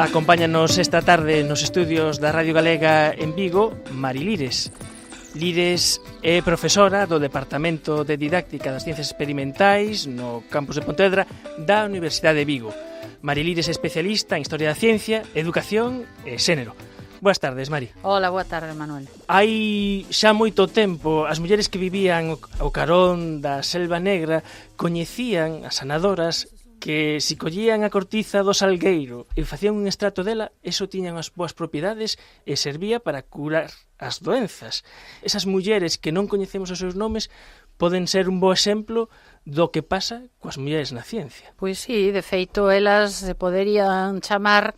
Acompáñanos esta tarde nos estudios da Radio Galega en Vigo, Mari Lires. Lires é profesora do Departamento de Didáctica das Ciencias Experimentais no campus de Pontevedra da Universidade de Vigo. Mari Lires é especialista en Historia da Ciencia, Educación e Xénero. Boas tardes, Mari. Hola, boa tarde, Manuel. Hai xa moito tempo as mulleres que vivían ao carón da Selva Negra coñecían as sanadoras que se collían a cortiza do salgueiro e facían un extracto dela, eso tiñan as boas propiedades e servía para curar as doenzas. Esas mulleres que non coñecemos os seus nomes poden ser un bo exemplo do que pasa coas mulleres na ciencia. Pois sí, de feito, elas se poderían chamar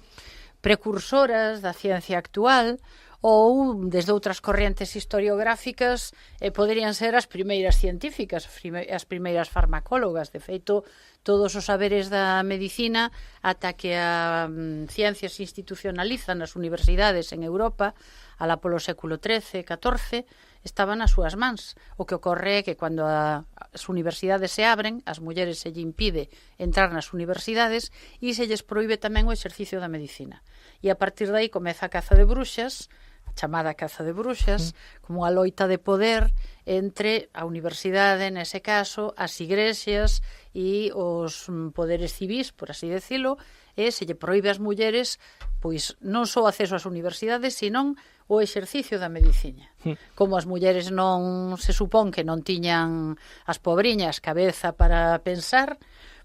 precursoras da ciencia actual ou, desde outras correntes historiográficas, poderían ser as primeiras científicas, as primeiras farmacólogas. De feito, todos os saberes da medicina, ata que a ciencia se institucionaliza nas universidades en Europa, alá polo século XIII, XIV, estaban nas súas mans. O que ocorre é que cando as universidades se abren, as mulleres se lle impide entrar nas universidades e se lles proíbe tamén o exercicio da medicina. E a partir de aí comeza a caza de bruxas, chamada caza de bruxas, como a loita de poder entre a universidade, nese caso, as igrexas e os poderes civis, por así decirlo, e se lle proíbe ás mulleres pois non só acceso ás universidades, senón o exercicio da medicina. Como as mulleres non se supón que non tiñan as pobriñas cabeza para pensar,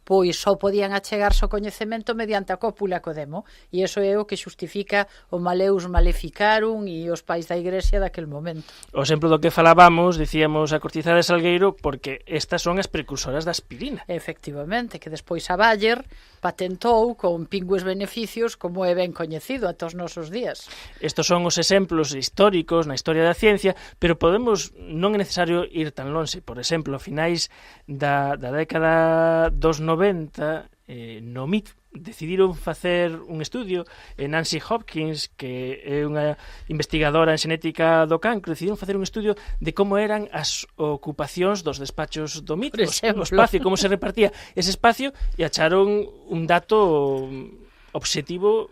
pois só podían achegarse ao coñecemento mediante a cópula co demo, e iso é o que xustifica o Maleus Maleficarum e os pais da igrexa daquel momento. O exemplo do que falábamos, dicíamos a cortiza de salgueiro, porque estas son as precursoras da aspirina. Efectivamente, que despois a Bayer patentou con pingües beneficios, como é ben coñecido ata os nosos días. Estos son os exemplos históricos na historia da ciencia, pero podemos, non é necesario ir tan lonxe. Por exemplo, a finais da década dos 90, no MIT decidiron facer un estudio, Nancy Hopkins, que é unha investigadora en xenética do cancro, decidiron facer un estudio de como eran as ocupacións dos despachos do MIT, o espacio, como se repartía ese espacio, e acharon un dato obxectivo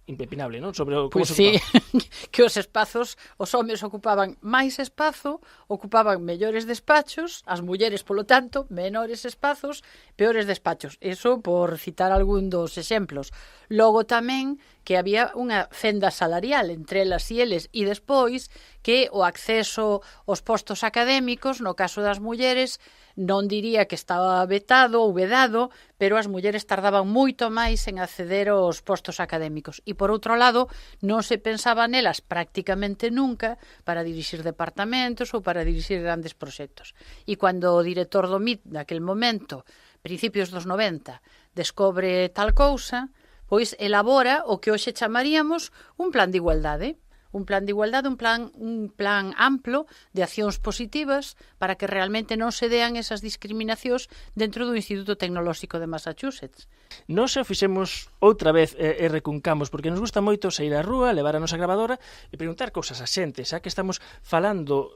impepinable, non? Sobre como pois se ocupaba. Sí, que os espazos, os homes ocupaban máis espazo, ocupaban mellores despachos, as mulleres, polo tanto, menores espazos, peores despachos. Eso por citar algún dos exemplos. Logo tamén que había unha fenda salarial entre elas e eles, e despois que o acceso aos postos académicos, no caso das mulleres, non diría que estaba vetado ou vedado, pero as mulleres tardaban moito máis en acceder aos postos académicos. E, por outro lado, non se pensaba nelas prácticamente nunca para dirixir departamentos ou para dirixir grandes proxectos. E cando o director do MIT, naquel momento, principios dos 90, descobre tal cousa, pois elabora o que hoxe chamaríamos un plan de igualdade. Un plan de igualdade, un plan amplo de accións positivas para que realmente non se dean esas discriminacións dentro do Instituto Tecnolóxico de Massachusetts. Nos o fixemos outra vez e recuncamos, porque nos gusta moito sair á rúa, levar a nosa gravadora e preguntar cousas a xente, xa que estamos falando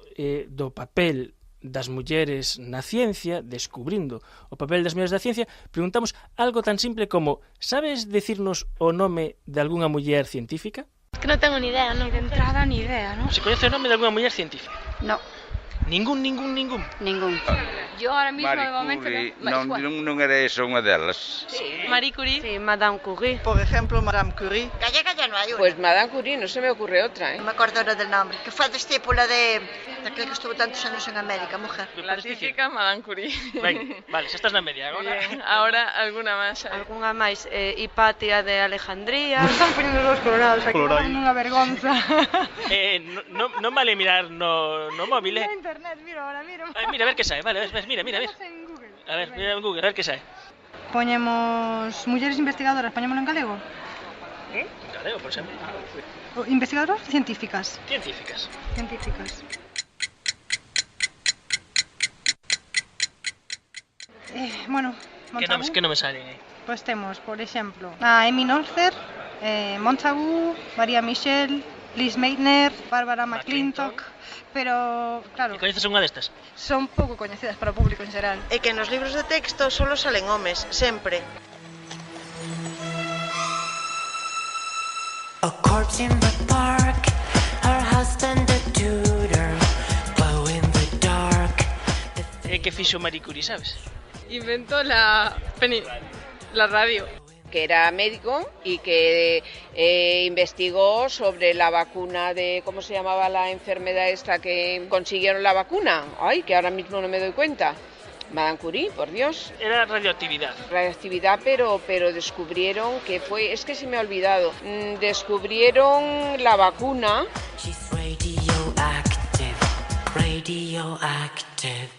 do papel das mulleres na ciencia, descubrindo o papel das mulleres na ciencia, preguntamos algo tan simple como: sabes decirnos o nome de algunha muller científica? Es que no tengo ni idea, ¿no? De entrada ni idea, ¿no? ¿Se conoce el nombre de alguna mujer científica? No. Ningún. Ningún. Yo ahora mismo Marie de momento Curie, no. non era esa unha delas. Sí. Marie Curie. Sí, Madame Curie. Por ejemplo, Madame Curie. Gallega ya no hay una. Pues Madame Curie, no se me ocurre otra, ¿eh? No me acuerdo ahora del nombre. Que fue discípula de aquel que estuvo tantos años en América, mujer. La típica Madame Curie. Venga, vale, xa estás na media agora. Bien, ahora alguna más. Algunha máis, Hipatia de Alejandría. Están poniendo los colorados aquí. Unha vergonza. Non vale mirar no móvil, En internet, mira ahora, mira. Mira, a ver que sae, vale, mira. En Google. A ver, mira en Google, a ver que sae. Poñemos mulleres investigadoras, poñémoslo en galego. Galego, por exemplo. Investigadoras científicas. Científicas. Bueno, Que nomes salen aí? Pues temos, por exemplo, a Emmy Noether, Montagu, María Michel, Liz Meitner, Bárbara McClintock, pero, claro, Coñeces unha destas? son pouco coñecidas para o público en xeral. É que nos libros de texto solo salen homes, sempre. A corpse in the park, her husband a tutor, glow in the dark. E que fixo Marie Curie, sabes? Inventó la radio. Que era médico y que investigó sobre la vacuna de, ¿cómo se llamaba la enfermedad esta que consiguieron la vacuna? Ay, que ahora mismo no me doy cuenta. Madame Curie, por Dios. Era radioactividad. Radioactividad, pero descubrieron que fue, es que se me ha olvidado, descubrieron la vacuna. She's radioactive, radioactive.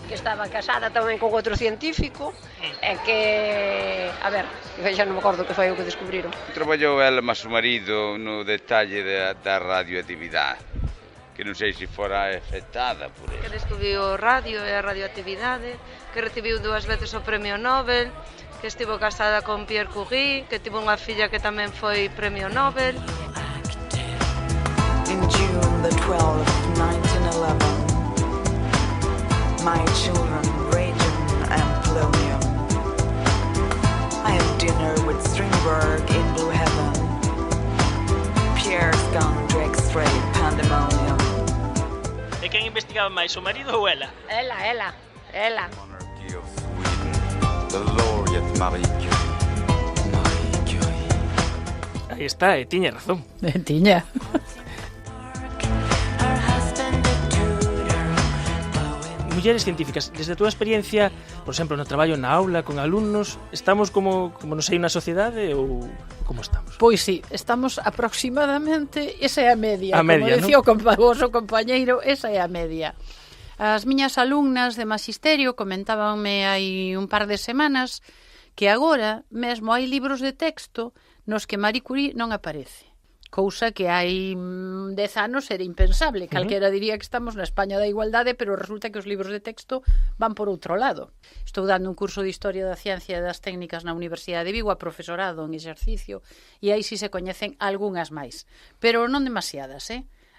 Que estaba casada tamén con outro científico e que, a ver, xa non me acordo que foi o que descubriron. Traballou ela máis o marido no detalle da radioactividade, que non sei se fora afectada por Que eso. descubriu o radio e a radioactividade, que recibiu 2 veces o premio Nobel, que estivo casada con Pierre Curie, que tivo unha filla que tamén foi premio Nobel. In June the 12th, 1911, my children, Reagan and Polonium. I had dinner with Strindberg in Blue Heaven. Pierre's gone to X-ray pandemonium. E quen investigaba máis, o marido ou ela? Ela. Monarchy of Sweden, the laureate Marie Curie. Marie Curie. Aí está, e tiña razón. Tiña. Mulleres científicas, desde a túa experiencia, por exemplo, no traballo na aula con alumnos, estamos como non sei, na sociedade ou como estamos? Pois sí, estamos aproximadamente, esa é a media, A media, como decía o vosso compañeiro, esa é a media. As miñas alumnas de Magisterio comentábanme hai un par de semanas que agora mesmo hai libros de texto nos que Marie Curie non aparece. Cousa que hai 10 anos era impensable. Calquera diría que estamos na España da igualdade, pero resulta que os libros de texto van por outro lado. Estou dando un curso de Historia da Ciencia e das Técnicas na Universidade de Vigo, a profesorado en exercicio, e aí si se coñecen algunhas máis. Pero non demasiadas,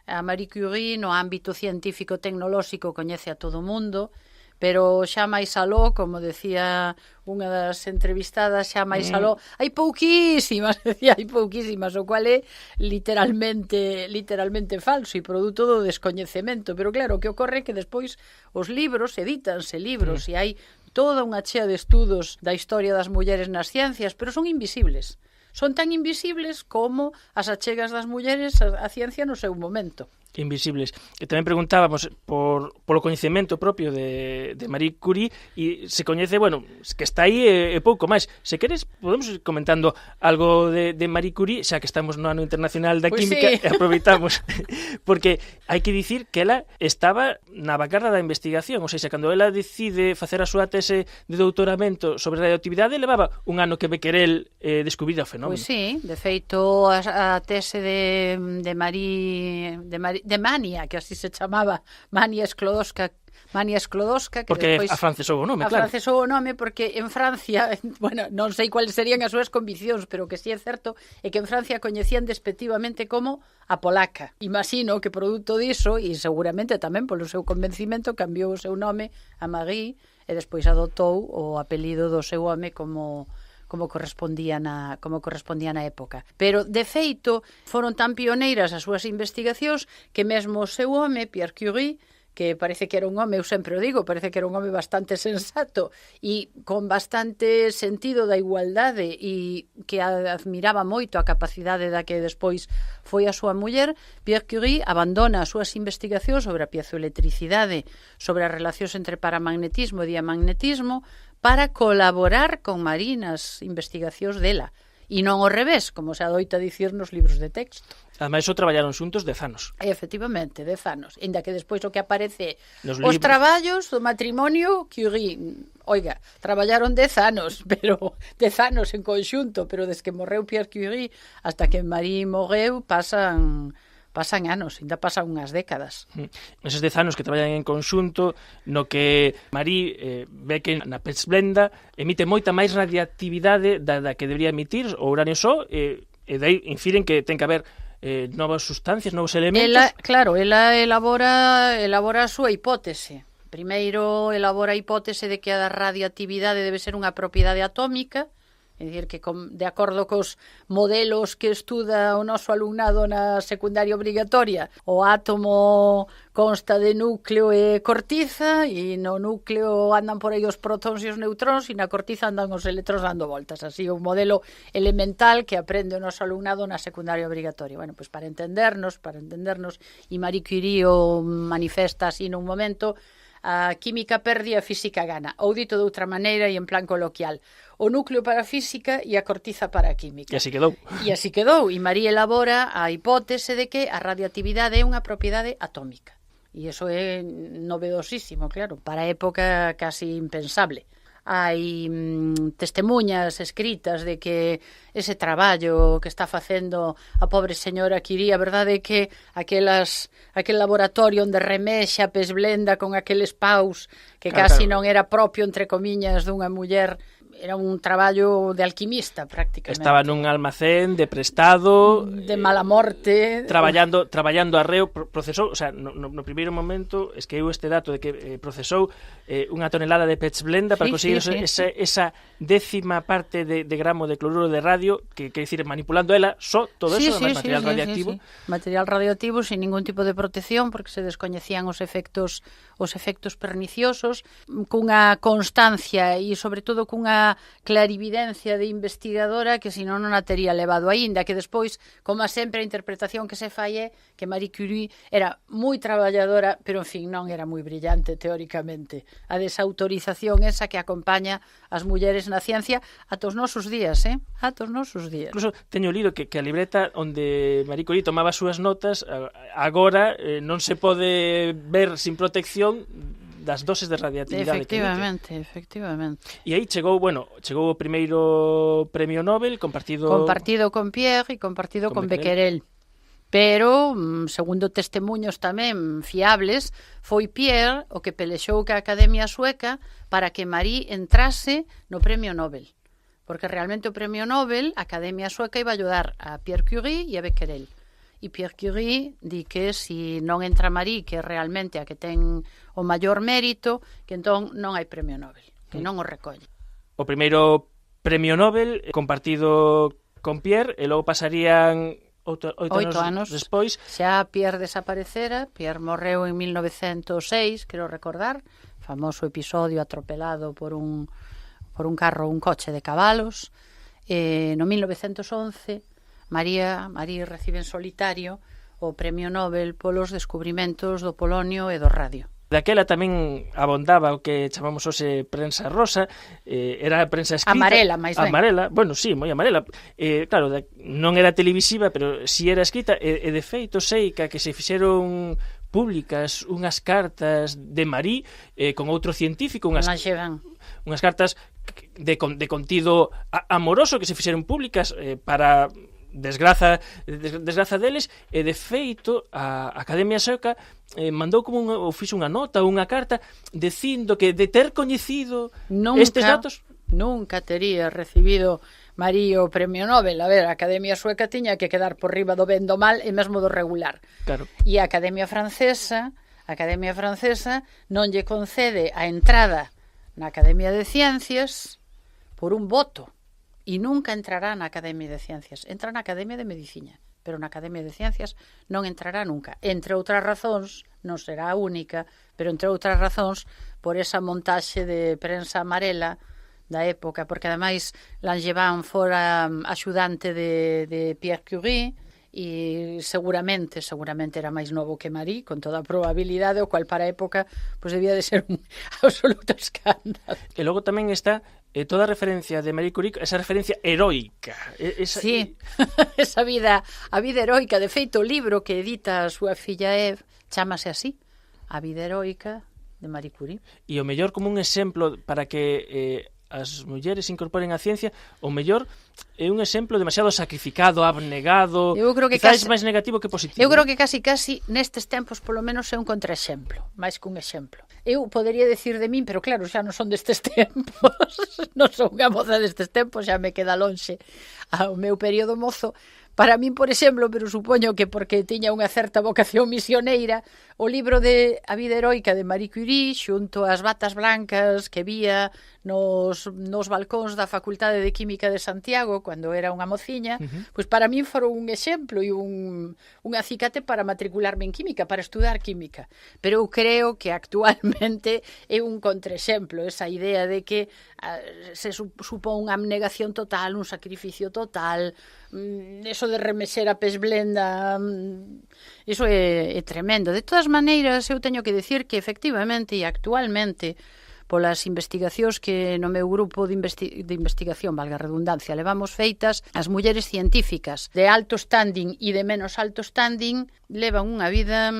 A Marie Curie no ámbito científico-tecnolóxico coñece a todo o mundo, pero xa máis aló, como decía unha das entrevistadas, xa máis aló, hai pouquísimas, o cual é literalmente falso e produto do descoñecemento. Pero claro, o que ocorre é que despois os libros, edítanse libros, e hai toda unha chea de estudos da historia das mulleres nas ciencias, pero son invisibles. Son tan invisibles como as achegas das mulleres á ciencia no seu momento. Invisibles. E tamén preguntábamos polo coñecemento propio de Marie Curie e se coñece, bueno, que está aí e pouco máis. Se queres, podemos ir comentando algo de Marie Curie, xa que estamos no Ano Internacional da Química, sí. E aproveitamos, porque hai que dicir que ela estaba na vanguarda da investigación, ou seja, cando ela decide facer a súa tese de doutoramento sobre radioactividade, levaba un ano que Becquerel descubrira o fenómeno. Pois sí, de feito a tese de Mania, que así se chamaba, Mania Sklodowska, que porque despois afrancesou o nome, claro. Afrancesou o nome porque en Francia, bueno, non sei cuáles serían as súas conviccións, pero que sí é certo é que en Francia coñecían despectivamente como a polaca. Imagino que produto diso, e seguramente tamén polo seu convencimento, cambiou o seu nome a Marie e despois adoptou o apelido do seu home como correspondía na época. Pero, de feito, foron tan pioneiras as súas investigacións que mesmo o seu home, Pierre Curie, que parece que era un home, eu sempre o digo, parece que era un home bastante sensato e con bastante sentido da igualdade e que admiraba moito a capacidade da que despois foi a súa muller, Pierre Curie abandona as súas investigacións sobre a piezoelectricidade, sobre as relacións entre paramagnetismo e diamagnetismo, para colaborar con Marie nas investigacións dela. E non ao revés, como se adoita dicir nos libros de texto. Ademais, só traballaron xuntos 10 anos. Efectivamente, 10 anos. Inda que despois o que aparece os traballos do matrimonio Curie. Oiga, traballaron 10 anos, pero 10 anos en conxunto, pero desde que morreu Pierre Curie hasta que Marie morreu pasan pasan anos, ainda pasan unhas décadas. Eses 10 anos que traballan en conxunto, no que Marie ve que na Pechblenda emite moita máis radiactividade da que debería emitir o uranio só, e dai infiren que ten que haber novas sustancias, novos elementos. Ela elabora a súa hipótese. Primeiro elabora a hipótese de que a radioactividade debe ser unha propiedade atómica, é dicir, que de acordo cos modelos que estuda o noso alumnado na secundaria obrigatoria, o átomo consta de núcleo e cortiza, e no núcleo andan por aí os protóns e os neutróns, e na cortiza andan os electróns dando voltas. Así, un modelo elemental que aprende o noso alumnado na secundaria obrigatoria. Bueno, pois para entendernos, e Marie Curie o manifesta así nun momento: a química perde e a física gana. Ou dito de outra maneira e en plan coloquial, o núcleo para a física e a cortiza para a química. E así quedou. E Marie elabora a hipótese de que a radioactividade é unha propiedade atómica. E iso é novedosísimo, claro, para a época casi impensable. Hai testemunhas escritas de que ese traballo que está facendo a pobre señora Curie, a verdade é que aquel laboratorio onde remexa a Pechblenda con aqueles paus que casi non era propio, entre comiñas, dunha muller, era un traballo de alquimista prácticamente. Estaba nun almacén de prestado, de mala morte, traballando arreo, procesou, o sea, no primeiro momento esqueu este dato de que procesou unha tonelada de Pechblenda para conseguir esa 10ª parte de gramo de cloruro de radio, que quer dicir, manipulando ela só todo eso, material radioactivo. Material radioactivo sin ningún tipo de protección, porque se descoñecían os efectos perniciosos, cunha constancia e sobre todo cunha clarividencia de investigadora que senón non a tería levado aínda, que despois, como sempre, a interpretación que se fai é que Marie Curie era moi traballadora, pero en fin, non era moi brillante teóricamente. A desautorización esa que acompaña as mulleres na ciencia ata os nosos días, ata os nosos días. Incluso teño lido que a libreta onde Marie Curie tomaba as súas notas agora non se pode ver sin protección das doses de radioactividade. Efectivamente. E aí chegou o primeiro premio Nobel compartido con Pierre e compartido con Becquerel. Pero, segundo testemunhos tamén fiables, foi Pierre o que pelexou ca Academia Sueca para que Marie entrase no premio Nobel. Porque realmente o premio Nobel, a Academia Sueca iba a ayudar a Pierre Curie e a Becquerel. E Pierre Curie di que se non entra Marie, que é realmente a que ten o maior mérito, que entón non hai premio Nobel, que non o recolle. O primeiro premio Nobel compartido con Pierre, e logo pasarían 8 anos despois. Xa Pierre desaparecera, Pierre morreu en 1906, quero recordar, famoso episodio atropelado por un carro, un coche de cabalos. No 1911 Marie recibe en solitario o premio Nobel polos descubrimentos do polonio e do radio. Daquela tamén abondaba o que chamamos hoxe prensa rosa, era a prensa escrita. Amarela, máis ben. Amarela, bueno, sí, moi amarela. Claro, non era televisiva, pero si era escrita, e de feito sei que se fixeron públicas unhas cartas de Marie con outro científico, unhas cartas de contido amoroso que se fixeron públicas para desgraza deles, e de feito a Academia Sueca mandou ou fixo unha nota ou unha carta dicindo que de ter coñecido estes datos nunca tería recibido Marie o premio Nobel. A ver, a Academia Sueca tiña que quedar por riba do ben, do mal e mesmo do regular. Claro. E a Academia Francesa non lle concede a entrada na Academia de Ciencias por un voto. E nunca entrará na Academia de Ciencias. Entra na Academia de Medicina, pero na Academia de Ciencias non entrará nunca. Entre outras razóns, non será a única, pero entre outras razóns, por esa montaxe de prensa amarela da época, porque ademais Langevin fora axudante de Pierre Curie, e seguramente era máis novo que Marie, con toda a probabilidade, o cual para a época debía de ser un absoluto escándalo. E logo tamén está toda a referencia de Marie Curie, esa referencia heroica. Sí, esa vida, a vida heroica. De feito, o libro que edita a súa filla Eve chámase así, A vida heroica de Marie Curie. E o mellor como un exemplo para que as mulleres incorporen a ciencia, o mellor é un exemplo demasiado sacrificado, abnegado, eu creo que quizás máis negativo que positivo. Eu creo que casi nestes tempos polo menos é un contraexemplo, máis que un exemplo. Eu podería decir de min, pero claro, xa non son destes tempos, non son unha moza destes tempos, xa me queda lonxe ao meu período mozo. Para min, por exemplo, pero supoño que porque tiña unha certa vocación misioneira, o libro de A vida heroica de Marie Curie, xunto ás batas blancas que vía nos balcóns da Facultade de Química de Santiago, cando era unha mociña, pois para min foron un exemplo e un acicate para matricularme en química, para estudar química. Pero eu creo que actualmente é un contraexemplo, esa idea de que se supón unha abnegación total, un sacrificio total, eso de remexer a pez blenda, eso é tremendo. De todas maneiras, eu teño que decir que efectivamente e actualmente polas investigacións que no meu grupo de investigación, valga a redundancia, levamos feitas, as mulleres científicas de alto standing e de menos alto standing levan unha vida,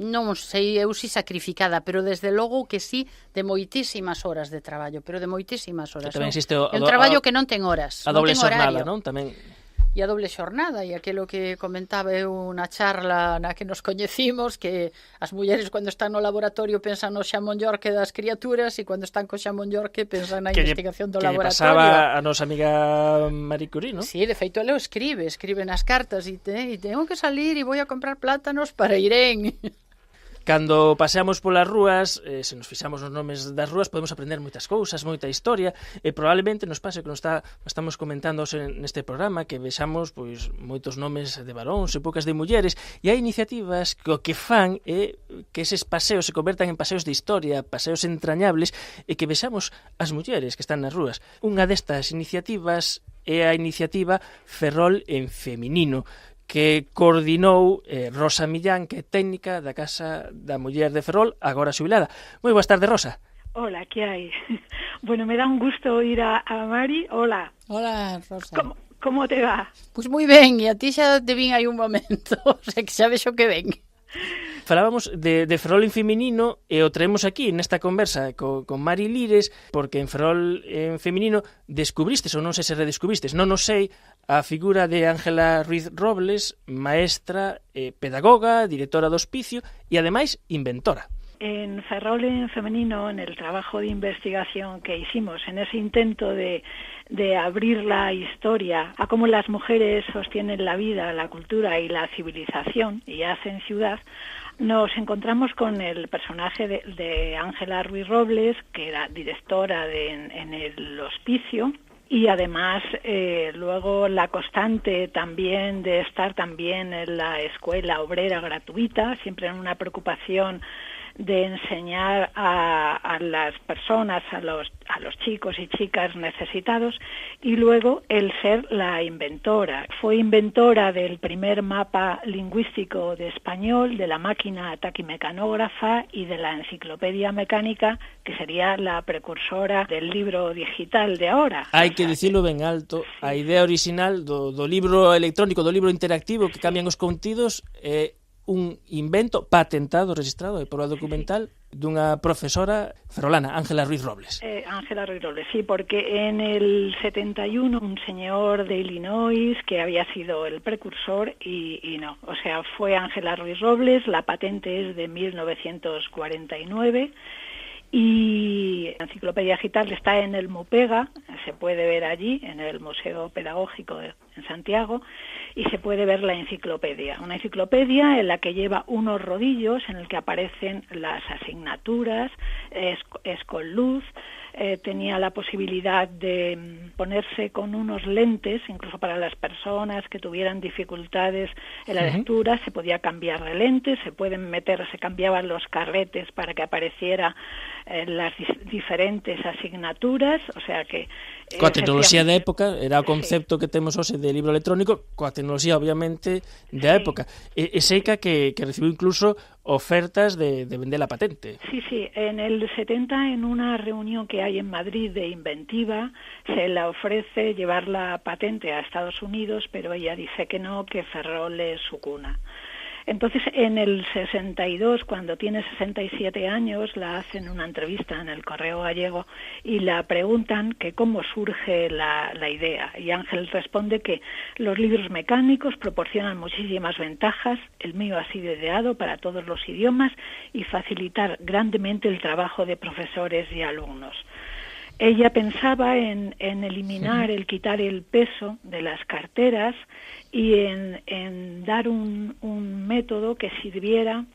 non sei eu si sacrificada, pero desde logo que sí, de moitísimas horas de traballo, pero de moitísimas horas. É un traballo que non ten horas, a doble xornada, non? Tamén e a doble xornada, e aquilo que comentaba eu na charla na que nos coñecimos, que as mulleres cando están no laboratorio pensan no xamón yorke das criaturas e cando están co xamón yorke pensan na investigación do laboratorio. Que pasaba a nosa amiga Marie Curie, non? Sí, de feito, ela escribe nas cartas e tengo que salir e vou a comprar plátanos para Irén. Cando paseamos polas rúas, se nos fixamos nos nomes das rúas, podemos aprender moitas cousas, moita historia, e probablemente nos pase que estamos comentando neste programa, que vexamos pois moitos nomes de varóns e poucas de mulleres, e hai iniciativas que o que fan é que eses paseos se convertan en paseos de historia, paseos entrañables, e que vexamos as mulleres que están nas rúas. Unha destas iniciativas é a iniciativa Ferrol en Feminino, que coordinou Rosa Millán, que é técnica da Casa da Muller de Ferrol, agora xubilada. Moi boas tardes, Rosa. Hola, que hai? Bueno, me dá un gusto oír a Mari. Hola. Hola, Rosa. Como te va? Pois moi ben, e a ti xa te vin hai un momento, o sea que xa vexo que ven. Falábamos de Ferrol en feminino e o traemos aquí nesta conversa con Mari Lires, porque en Ferrol en feminino descubristes, ou non sei se redescubristes, non o sei, a figura de Ángela Ruiz Robles, maestra, pedagoga, directora do hospicio e ademais inventora. En Ferrol en femenino, en el trabajo de investigación que hicimos, en ese intento de abrir la historia a cómo las mujeres sostienen la vida, la cultura y la civilización y hacen ciudad, nos encontramos con el personaje de Ángela Ruiz Robles, que era directora en el hospicio, y además luego la constante también de estar también en la escuela obrera gratuita, siempre en una preocupación de enseñar a las personas, a los chicos y chicas necesitados, y luego el ser la inventora. Fue inventora del primer mapa lingüístico de español, de la máquina taquimecanógrafa y de la enciclopedia mecánica, que sería la precursora del libro digital de ahora. Hai que dicilo ben alto, sí. A idea original do libro electrónico, do libro interactivo que cambian os contidos é un invento patentado, registrado e por documental dunha profesora ferrolana, Ángela Ruiz Robles. Ángela Ruiz Robles, sí, porque en el 71 un señor de Illinois que había sido el precursor y no, o sea, fue Ángela Ruiz Robles, la patente es de 1949 y la enciclopedia digital está en el Mupega, se puede ver allí, en el Museo Pedagógico en Santiago, y se puede ver la enciclopedia. Una enciclopedia en la que lleva unos rodillos en el que aparecen las asignaturas, es con luz, tenía la posibilidad de ponerse con unos lentes, incluso para las personas que tuvieran dificultades en la lectura, se podía cambiar de lentes, se cambiaban los carretes para que apareciera las diferentes asignaturas, o sea que... Coa tecnoloxía da época, era o concepto que temos hoxe de libro electrónico, coa tecnoloxía, obviamente, da época. E Seica que recibiu incluso ofertas de vender la patente. Sí, en el 70, en una reunión que hay en Madrid de Inventiva, se le ofrece llevar la patente a Estados Unidos, pero ella dice que no, que Ferrol es su cuna. Entonces, en el 62, cuando tiene 67 años, la hacen una entrevista en el Correo Gallego y la preguntan que cómo surge la idea. Y Ángel responde que los libros mecánicos proporcionan muchísimas ventajas, el mío ha sido ideado para todos los idiomas y facilitar grandemente el trabajo de profesores y alumnos. Ella pensaba en eliminar, el quitar el peso de las carteras y en dar un método que sirviera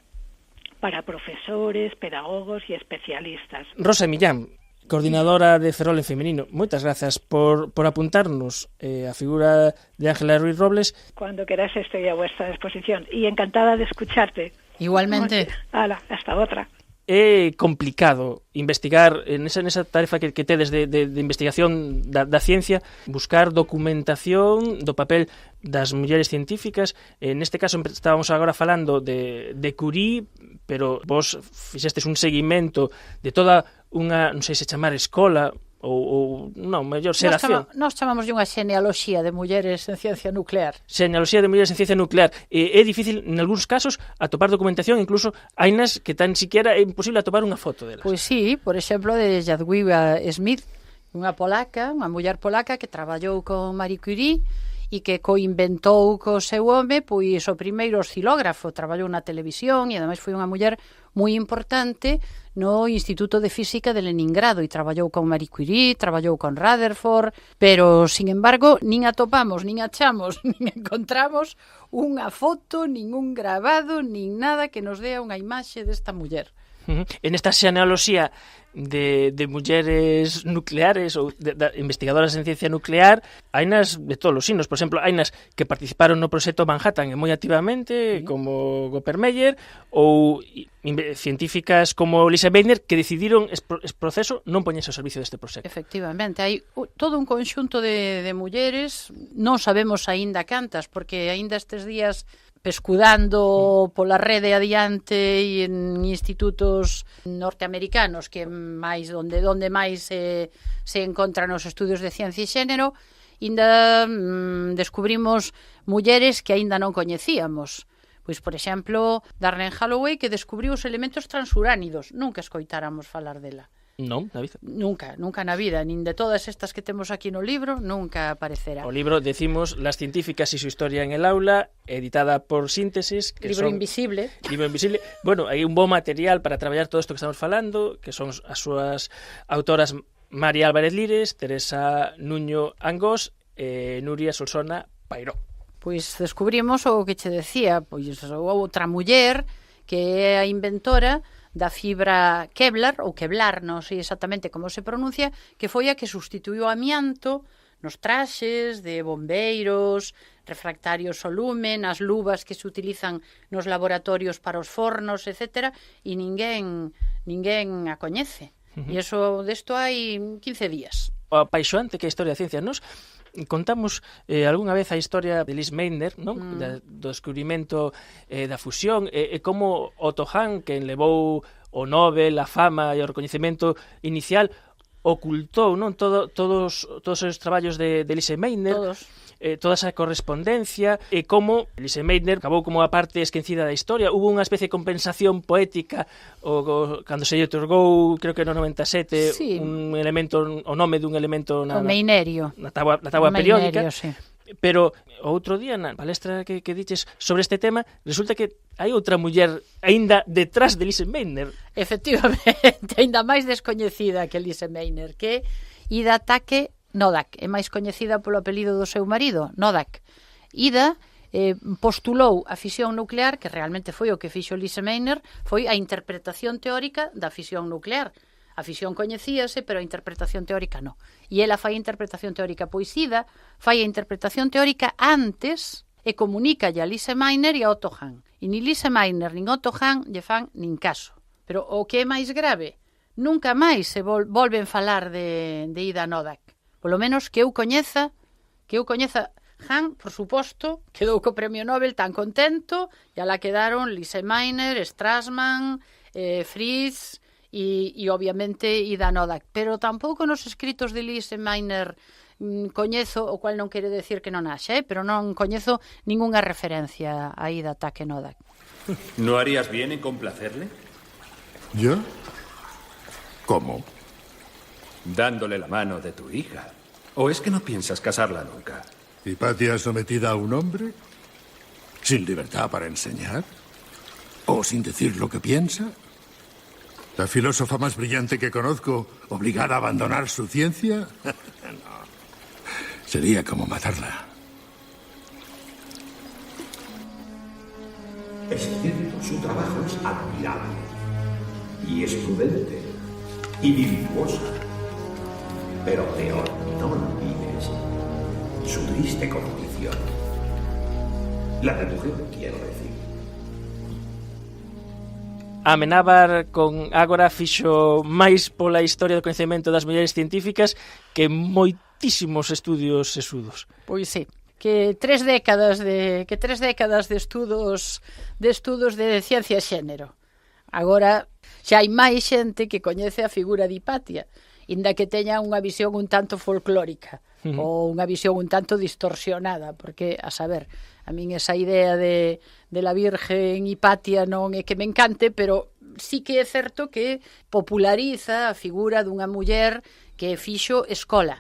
para profesores, pedagogos y especialistas. Rosa Millán, coordinadora de Ferrol en Femenino, moitas grazas por apuntarnos a figura de Ángela Ruiz Robles. Cuando queráis estoy a vuestra disposición y encantada de escucharte. Igualmente. Hala, hasta otra. É complicado investigar nesa tarefa que tedes de investigación da ciencia, buscar documentación do papel das mulleres científicas. Neste caso estábamos agora falando de Curie, pero vos fixestes un seguimento de toda unha, non sei se chamar escola ou non, mellor xeración. Nós chamamos unha xenealoxía de mulleres en ciencia nuclear. Xenealoxía de mulleres en ciencia nuclear. É difícil, en algúns casos, atopar documentación, incluso hainas que tan siquiera é imposible atopar unha foto delas. Pois sí, por exemplo, de Jadwiga Smith, unha polaca, unha muller polaca que traballou con Marie Curie e que coinventou co seu home pois o primeiro oscilógrafo, traballou na televisión e ademais foi unha muller moi importante no Instituto de Física de Leningrado e traballou con Marie Curie, traballou con Rutherford, pero, sin embargo, nin atopamos, nin achamos, nin encontramos unha foto, nin un grabado, nin nada que nos dea unha imaxe desta muller. En esta xenealoxía de mulleres nucleares ou de investigadoras en ciencia nuclear, hainas de todos os signos. Por exemplo, hainas que participaron no proxecto Manhattan moi activamente, como Gopper-Meyer, ou científicas como Lise Meitner, que decidiron ese proceso non poñerse ao servicio deste proxecto. Efectivamente, hai todo un conxunto de mulleres, non sabemos aínda cantas, porque aínda estes días pescudando pola rede adiante e en institutos norteamericanos que máis onde máis se encontran os estudios de ciencia e xénero, ainda descubrimos mulleres que aínda non coñecíamos. Pois, por exemplo, Darlene Holloway, que descubriu os elementos transuránidos. Nunca escoitáramos falar dela. Non, na vida. Nunca na vida, nin de todas estas que temos aquí no libro, nunca aparecerá. O libro, decimos, Las científicas y su historia en el aula, editada por Síntesis. Que libro invisible. Libro invisible. Bueno, hai un bo material para traballar todo isto que estamos falando, que son as súas autoras María Álvarez Lires, Teresa Nuño Angós e Nuria Solsona Pairó. Pois descubrimos o que che decía, pois outra muller que é a inventora da fibra Kevlar, ou Kevlar, non sei exactamente como se pronuncia, que foi a que sustituiu o amianto nos traxes de bombeiros, refractarios ao lumen, as luvas que se utilizan nos laboratorios para os fornos, etc. E ninguén a coñece. E iso desto hai 15 días. O apaixoante que é a historia da ciencia. Nos contamos algunha vez a historia de Lise Meitner, non? Do descubrimento da fusión, e como Otto Hahn, que levou o Nobel, a fama e o recoñecemento inicial, ocultou, non, todos os traballos de Lise Meitner, toda esa correspondencia, e como Lise Meitner acabou como a parte esquecida da historia. Hubo unha especie de compensación poética cando se lle otorgou, creo que no 97, sí, un elemento, o nome dun elemento na táboa periódica. Sí. Pero outro día na palestra que diches sobre este tema, resulta que hai outra muller aínda detrás de Lise Meitner. Efectivamente, aínda máis descoñecida que Lise Meitner, que Ida Take Nodak, é máis coñecida polo apelido do seu marido, Nodak. Ida postulou a fisión nuclear, que realmente foi o que fixo Lise Meitner, foi a interpretación teórica da fisión nuclear. A fisión coñecíase, pero a interpretación teórica non. E ela fai a interpretación teórica, pois Ida fai a interpretación teórica antes e comunica a Lise Meitner e a Otto Hahn. E ni Lise Meitner nin Otto Hahn lle fan nin caso. Pero o que é máis grave, nunca máis se volven falar de Ida Nodak. Polo menos que eu coñeza, Hahn, por suposto, quedou co premio Nobel tan contento, e alá quedaron Lise Meitner, Strassmann, Fritz e obviamente Ida Nodak. Pero tampouco nos escritos de Lise Meitner coñezo, o cual non quere decir que non haxa, pero non coñezo ningunha referencia aí da Takenoda. ¿No harías bien en complacerle? ¿Yo? ¿Cómo? Dándole la mano de tu hija. ¿O es que no piensas casarla nunca? ¿Hipatia sometida a un hombre? ¿Sin libertad para enseñar? ¿O sin decir lo que piensa? ¿La filósofa más brillante que conozco, obligada a abandonar su ciencia? No. Sería como matarla. Es cierto, su trabajo es admirable. Y es prudente. Y virtuosa. Pero peor, no olvides su triste condición. La de mujer, quiero decir. Amenábar con Ágora fixo máis pola historia do coñecemento das mulleres científicas que moitísimos estudios sesudos. Pois sí, que tres décadas de estudos de ciencia e xénero. Agora xa hai máis xente que coñece a figura de Hipatia, inda que teña unha visión un tanto folclórica ou unha visión un tanto distorsionada, porque, a saber, a min esa idea de la Virgen Hipatia non é que me encante, pero sí que é certo que populariza a figura dunha muller que fixo escola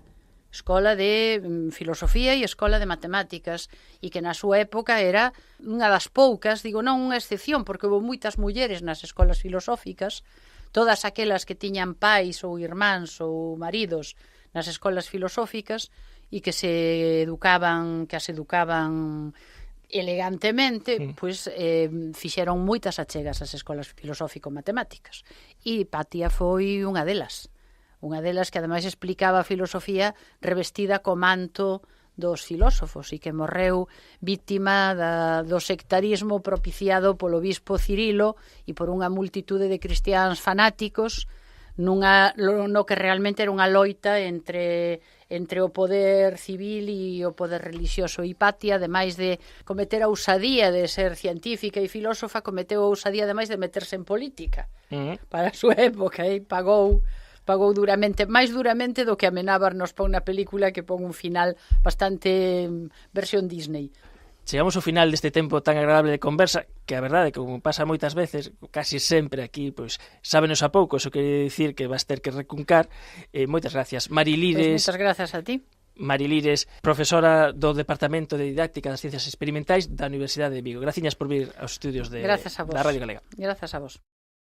de filosofía e escola de matemáticas, e que na súa época era unha das poucas, digo, non unha excepción, porque houve moitas mulleres nas escolas filosóficas, todas aquelas que tiñan pais ou irmáns ou maridos nas escolas filosóficas e que se educaban, que as educaban elegantemente, pois fixeron moitas achegas ás escolas filosófico-matemáticas. E Hipatia foi unha delas que ademais explicaba a filosofía revestida co manto dos filósofos e que morreu víctima do sectarismo propiciado polo bispo Cirilo e por unha multitude de cristiáns fanáticos no que realmente era unha loita entre o poder civil e o poder religioso. Hipatia, ademais de cometer a ousadía de ser científica e filósofa, cometeu a ousadía ademais de meterse en política para a súa época, e pagou duramente, máis duramente do que Amenábar nos pon na película, que pon un final bastante versión Disney. Chegamos ao final deste tempo tan agradable de conversa, que a verdade, como pasa moitas veces, casi sempre aquí, pois, sábenos a pouco, eso quere dicir que vas ter que recuncar. Moitas gracias. Mari Lires... Pues moitas gracias a ti. Mari Lires, profesora do Departamento de Didáctica das Ciencias Experimentais da Universidade de Vigo. Graciñas por vir aos estudios da Radio Galega. Grazas a vos.